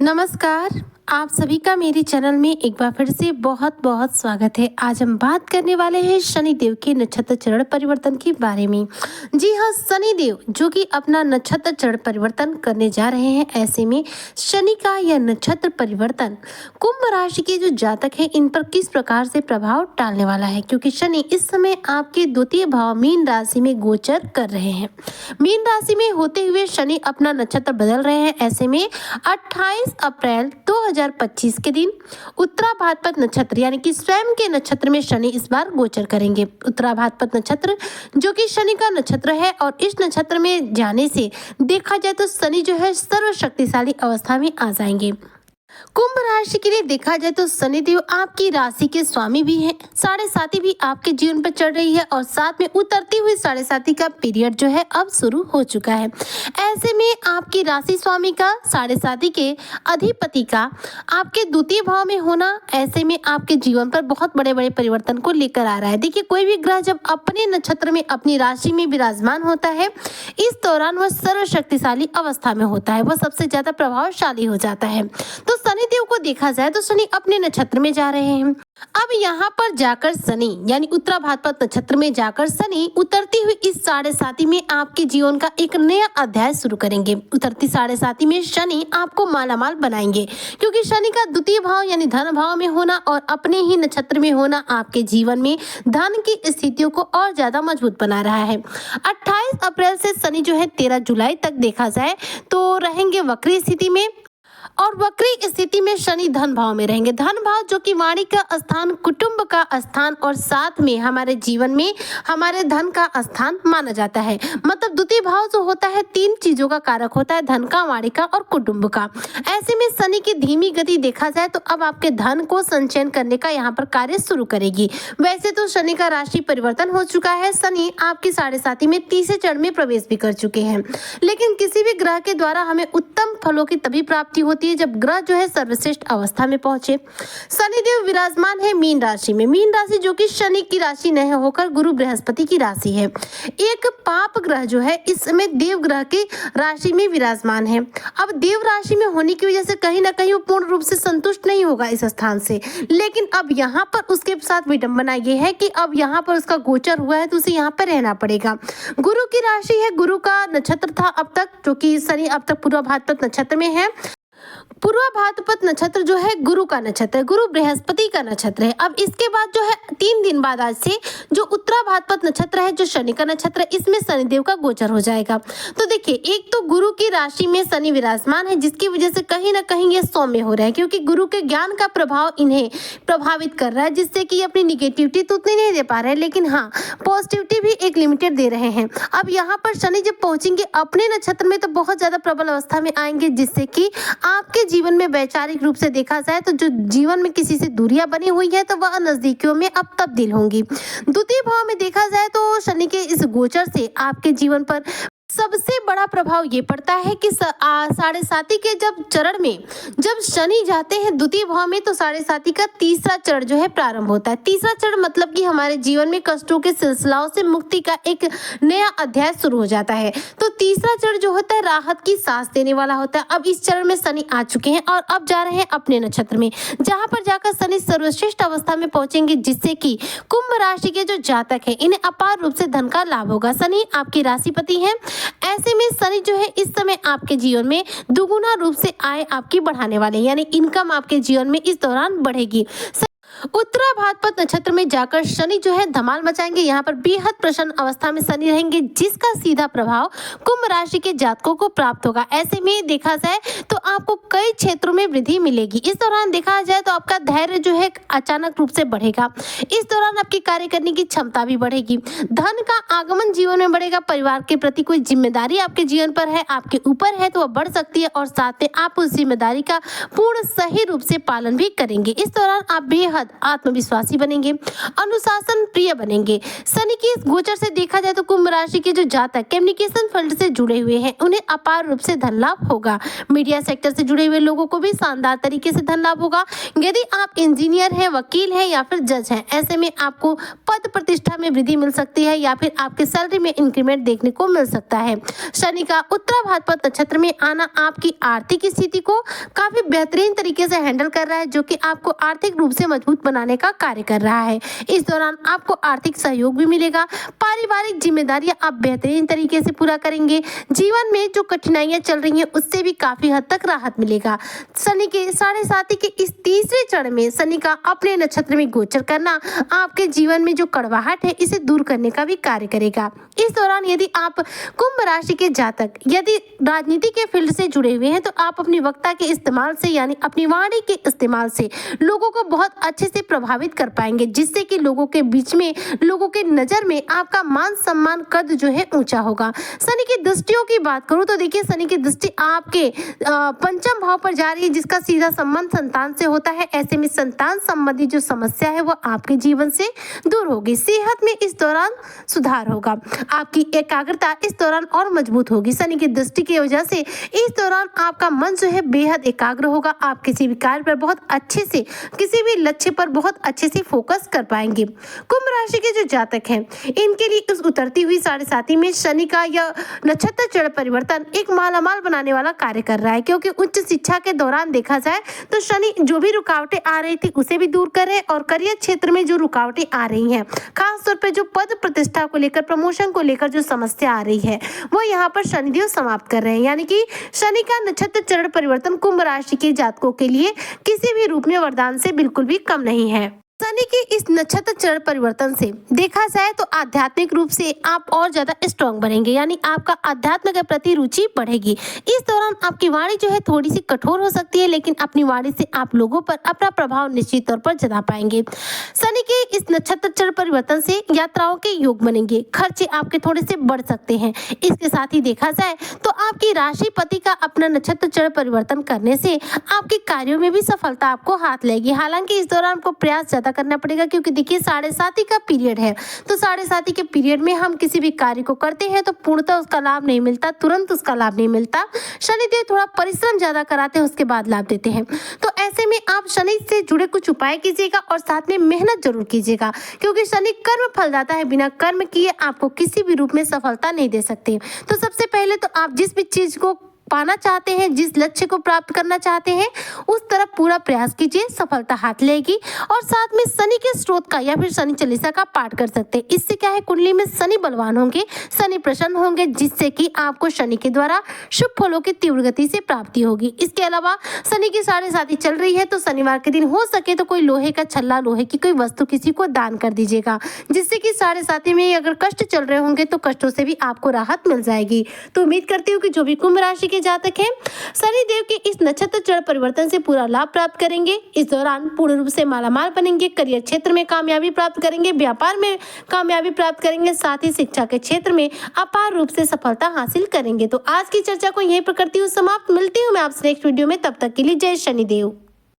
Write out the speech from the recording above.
नमस्कार। आप सभी का मेरे चैनल में एक बार फिर से बहुत बहुत स्वागत है। आज हम बात करने वाले हैं शनिदेव के नक्षत्र चरण परिवर्तन के बारे में। जी हाँ, शनिदेव जो कि अपना नक्षत्र चरण परिवर्तन करने जा रहे हैं, ऐसे में शनि का यह नक्षत्र परिवर्तन कुंभ राशि के जो जातक हैं इन पर किस प्रकार से प्रभाव डालने वाला है, क्योंकि शनि इस समय आपके द्वितीय भाव मीन राशि में गोचर कर रहे हैं। मीन राशि में होते हुए शनि अपना नक्षत्र बदल रहे हैं। ऐसे में 28 अप्रैल 2025 के दिन उत्तरा भाद्रपद नक्षत्र यानी कि स्वयं के नक्षत्र में शनि इस बार गोचर करेंगे। उत्तरा भाद्रपद नक्षत्र जो कि शनि का नक्षत्र है, और इस नक्षत्र में जाने से देखा जाए तो शनि जो है सर्वशक्तिशाली अवस्था में आ जाएंगे। कुंभ राशि के लिए देखा जाए तो शनिदेव आपकी राशि के स्वामी भी हैं। साढ़े साथी भी आपके जीवन पर चढ़ रही है, और साथ में उतरती हुई साढ़े साथी का पीरियड जो है अब शुरू हो चुका है। ऐसे में आपकी राशि स्वामी का साढ़े साथी के अधिपति का आपके द्वितीय भाव में होना ऐसे में आपके जीवन पर बहुत बड़े बड़े परिवर्तन को लेकर आ रहा है। देखिए, कोई भी ग्रह जब अपने नक्षत्र में अपनी राशि में विराजमान होता है, इस दौरान वह सर्वशक्तिशाली अवस्था में होता है, वह सबसे ज्यादा प्रभावशाली हो जाता है। तो शनिदेव को देखा जाए तो शनि अपने नक्षत्र में जा रहे हैं। अब यहाँ पर जाकर शनि यानी उत्तरा भाद्रपद नक्षत्र में जाकर शनि उतरती हुई इस साढ़े साथी में आपके जीवन का एक नया अध्याय शुरू करेंगे। उतरती साढ़े साथी में शनि आपको मालामाल बनाएंगे, क्योंकि शनि का द्वितीय भाव यानी धन भाव में होना और अपने ही नक्षत्र में होना आपके जीवन में धन की स्थितियों को और ज्यादा मजबूत बना रहा है। 28 अप्रैल से शनि जो है 13 जुलाई तक देखा जाए तो रहेंगे वक्री स्थिति में, और वक्री स्थिति में शनि धन भाव में रहेंगे। धन भाव जो कि वाणी का स्थान, कुटुंब का स्थान और साथ में हमारे जीवन में हमारे धन का स्थान माना जाता है। मतलब द्वितीय भाव जो होता है तीन चीजों का कारक होता है, धन का, वाणी का और कुटुंब का। ऐसे में शनि की धीमी गति देखा जाए तो अब आपके धन को संचयन करने का यहाँ पर कार्य शुरू करेगी। वैसे तो शनि का राशि परिवर्तन हो चुका है, शनि आपकी साढ़े साथी में तीसरे चरण में प्रवेश भी कर चुके हैं, लेकिन किसी भी ग्रह के द्वारा हमें उत्तम फलों की तभी प्राप्ति होती है जब ग्रह जो है सर्वश्रेष्ठ अवस्था में पहुंचे। शनिदेव विराजमान है मीन राशि में। मीन राशि जो कि शनि की राशि नहीं होकर गुरु बृहस्पति की राशि है। एक पाप ग्रह जो है इस समय देव ग्रह की राशि में विराजमान है। अब देव राशि में होने की वजह से कहीं ना कहीं वो पूर्ण रूप से संतुष्ट नहीं होगा इस स्थान से, लेकिन अब यहाँ पर उसके साथ विडंबना ये है कि अब यहाँ पर उसका गोचर हुआ है तो उसे यहाँ पर रहना पड़ेगा। गुरु की राशि है, गुरु का नक्षत्र था अब तक, जो कि शनि अब तक पूर्व भाद्रपद नक्षत्र में है। पूर्व भाद्रपद नक्षत्र जो है गुरु का नक्षत्र है, गुरु बृहस्पति का नक्षत्र है। अब इसके बाद जो है 3 दिन बाद आज से जो उत्तरा भाद्रपद नक्षत्र है, जो शनि का नक्षत्र है, इसमें शनिदेव का गोचर हो जाएगा। तो देखिए, एक तो गुरु की राशि में शनि विराजमान है, जिसकी वजह से कहीं ना कहीं ये सौम्य हो रहा है, क्योंकि गुरु के ज्ञान का प्रभाव इन्हें प्रभावित कर रहा है, जिससे कि अपनी निगेटिविटी तो उतनी नहीं दे पा रहे हैं, लेकिन हाँ पॉजिटिविटी भी एक लिमिटेड दे रहे हैं। अब यहाँ पर शनि जब पहुंचेंगे अपने नक्षत्र में तो बहुत ज्यादा प्रबल अवस्था में आएंगे, जिससे कि आपके जीवन में वैचारिक रूप से देखा जाए तो जो जीवन में किसी से दूरियां बनी हुई है तो वह नजदीकियों में अब तब्दील होंगी। द्वितीय भाव में देखा जाए तो शनि के इस गोचर से आपके जीवन पर सबसे बड़ा प्रभाव ये पड़ता है कि साढ़े साथी के जब चरण में जब शनि जाते हैं द्वितीय भाव में, तो साढ़े साथी का तीसरा चरण जो है प्रारंभ होता है। तीसरा चरण मतलब कि हमारे जीवन में कष्टों के सिलसिलाओं से मुक्ति का एक नया अध्याय शुरू हो जाता है। तो तीसरा चरण जो होता है राहत की सांस देने वाला होता है। अब इस चरण में शनि आ चुके हैं और अब जा रहे हैं अपने नक्षत्र में, जहां पर जाकर शनि सर्वश्रेष्ठ अवस्था में पहुंचेंगे, जिससे कि कुंभ राशि के जो जातक है इन्हें अपार रूप से धन का लाभ होगा। शनि आपकी राशिपति है। ऐसे में शनि जो है इस समय आपके जीवन में दुगुना रूप से आय आपकी बढ़ाने वाले, यानी इनकम आपके जीवन में इस दौरान बढ़ेगी। उत्तरा भाद्रपद नक्षत्र में जाकर शनि जो है धमाल मचाएंगे। यहाँ पर बेहद प्रसन्न अवस्था में शनि रहेंगे, जिसका सीधा प्रभाव कुंभ राशि के जातकों को प्राप्त होगा। ऐसे में देखा जाए तो आपको कई क्षेत्रों में वृद्धि मिलेगी। इस दौरान देखा जाए तो आपका धैर्य जो है अचानक रूप से बढ़ेगा। इस दौरान आपकी कार्य करने की क्षमता भी बढ़ेगी। धन का आगमन जीवन में बढ़ेगा। परिवार के प्रति कोई जिम्मेदारी आपके जीवन पर है, आपके ऊपर है, तो वह बढ़ सकती है, और साथ में आप उस जिम्मेदारी का पूर्ण सही रूप से पालन भी करेंगे। इस दौरान आप बेहद आत्मविश्वासी बनेंगे, अनुशासन प्रिय बनेंगे। शनि के इस गोचर से देखा जाए तो कुंभ राशि के जो जातक कम्युनिकेशन फील्ड से जुड़े हुए हैं उन्हें अपार रूप से धन लाभ होगा। मीडिया सेक्टर से जुड़े हुए लोगों को भी शानदार तरीके से धन लाभ होगा। यदि आप इंजीनियर हैं, वकील हैं या फिर जज हैं, ऐसे में आपको पद प्रतिष्ठा में वृद्धि मिल सकती है या फिर आपके सैलरी में इंक्रीमेंट देखने को मिल सकता है। शनि का उत्तरा भाद्रपद नक्षत्र में आना आपकी आर्थिक स्थिति को काफी बेहतरीन तरीके से हैंडल कर रहा है, जो कि आपको आर्थिक रूप से मजबूत बनाने का कार्य कर रहा है। इस दौरान आपको आर्थिक सहयोग भी मिलेगा। पारिवारिक जिम्मेदारियां आप बेहतरीन तरीके से पूरा करेंगे। जीवन में जो कठिनाइयां चल रही हैं उससे भी काफी हद तक राहत मिलेगा। शनि के 7.5 के इस तीसरे चरण में शनि का अपने नक्षत्र में गोचर करना आपके जीवन में जो कड़वाहट है इसे दूर करने का भी कार्य करेगा। इस दौरान यदि आप कुंभ राशि के जातक यदि राजनीति के फील्ड से जुड़े हुए हैं तो आप अपनी वक्ता के इस्तेमाल से यानी अपनी वाणी के इस्तेमाल से लोगों को बहुत अच्छे से प्रभावित कर पाएंगे, जिससे कि लोगों के बीच में, लोगों के नजर में आपका मान सम्मान कद जो है ऊंचा होगा। शनि की दृष्टियों की बात करूं तो देखिए शनि की दृष्टि आपके पंचम भाव पर जा रही है, जिसका सीधा संबंध संतान से होता है। ऐसे में संतान संबंधी जो समस्या है वो आपके जीवन से दूर होगी। सेहत में इस दौरान सुधार होगा। आपकी एकाग्रता इस दौरान और मजबूत होगी। शनि की दृष्टि की वजह से इस दौरान आपका मन जो है बेहद एकाग्र होगा। आप किसी भी कार्य पर बहुत अच्छे से, किसी भी लक्ष्य पर बहुत अच्छे से फोकस कर पाएंगे। कुंभ राशि के जो जातक हैं इनके लिए इस उतरती हुई 7.5 में शनि का यह नक्षत्र चरण परिवर्तन एक मालामाल बनाने वाला कार्य कर रहा है, क्योंकि उच्च शिक्षा के दौरान देखा जाए तो शनि जो भी रुकावटें आ रही थी उसे भी दूर कर रहे हैं, और करियर क्षेत्र में जो रुकावटें आ रही हैं, खासतौर पर जो पद प्रतिष्ठा को लेकर, प्रमोशन को लेकर जो समस्या आ रही है वो यहाँ पर शनिदेव समाप्त कर रहे हैं। यानी कि शनि का नक्षत्र चरण परिवर्तन कुंभ राशि के जातकों के लिए किसी भी रूप में वरदान से बिल्कुल भी कम नहीं है। शनि के इस नक्षत्र चरण परिवर्तन से देखा जाए तो आध्यात्मिक रूप से आप और ज्यादा स्ट्रांग बनेंगे, यानी आपका अध्यात्म के प्रति रुचि बढ़ेगी। इस दौरान आपकी वाणी जो है थोड़ी सी कठोर हो सकती है, लेकिन अपनी वाणी से आप लोगों पर अपना प्रभाव निश्चित तौर पर जता पाएंगे। शनि के इस नक्षत्र चरण परिवर्तन से यात्राओं के योग बनेंगे। खर्चे आपके थोड़े से बढ़ सकते हैं। इसके साथ ही देखा जाए तो आपकी राशिपति का अपना नक्षत्र चरण परिवर्तन करने से आपके कार्यों में भी सफलता आपको हाथ लगेगी। हालांकि इस दौरान आपको प्रयास ज्यादा करना पड़ेगा, क्योंकि देखिए 7.5 का पीरियड है, तो 7.5 के पीरियड में हम किसी भी कार्य को करते हैं तो पूर्णतः उसका लाभ नहीं मिलता, तुरंत उसका लाभ नहीं मिलता। शनिदेव थोड़ा परिश्रम ज्यादा कराते हैं, उसके बाद लाभ देते हैं। तो ऐसे में आप शनि से जुड़े कुछ उपाय कीजिएगा और साथ में मेहनत जरूर कीजिएगा, क्योंकि शनि कर्म फलदाता है। बिना कर्म किए आपको किसी भी रूप में सफलता नहीं दे सकते। तो सबसे पहले तो आप जिस भी चीज को पाना चाहते हैं, जिस लक्ष्य को प्राप्त करना चाहते हैं, उस तरफ पूरा प्रयास कीजिए, सफलता हाथ लगेगी। और साथ में शनि के स्रोत का या फिर शनि चालीसा का पाठ कर सकते हैं। इससे क्या है, कुंडली में शनि बलवान होंगे, शनि प्रसन्न होंगे, जिससे कि आपको शनि के द्वारा शुभ फलों की तीव्र गति से प्राप्ति होगी। इसके अलावा शनि की 7.5 चल रही है, तो शनिवार के दिन हो सके तो कोई लोहे का छल्ला, लोहे की कोई वस्तु किसी को दान कर दीजिएगा, जिससे कि 7.5 में अगर कष्ट चल रहे होंगे तो कष्टों से भी आपको राहत मिल जाएगी। तो उम्मीद करती हूँ कि जो भी कुंभ राशि के जातक हैं शनिदेव के इस नक्षत्र चरण परिवर्तन से पूरा लाभ प्राप्त करेंगे। इस दौरान पूर्ण रूप से मालामाल बनेंगे, करियर क्षेत्र में कामयाबी प्राप्त करेंगे, व्यापार में कामयाबी प्राप्त करेंगे, साथ ही शिक्षा के क्षेत्र में अपार रूप से सफलता हासिल करेंगे। तो आज की चर्चा को यहीं पर करती हूँ समाप्त। मिलती हूँ मैं आपसे नेक्स्ट वीडियो में, तब तक के लिए जय शनिदेव।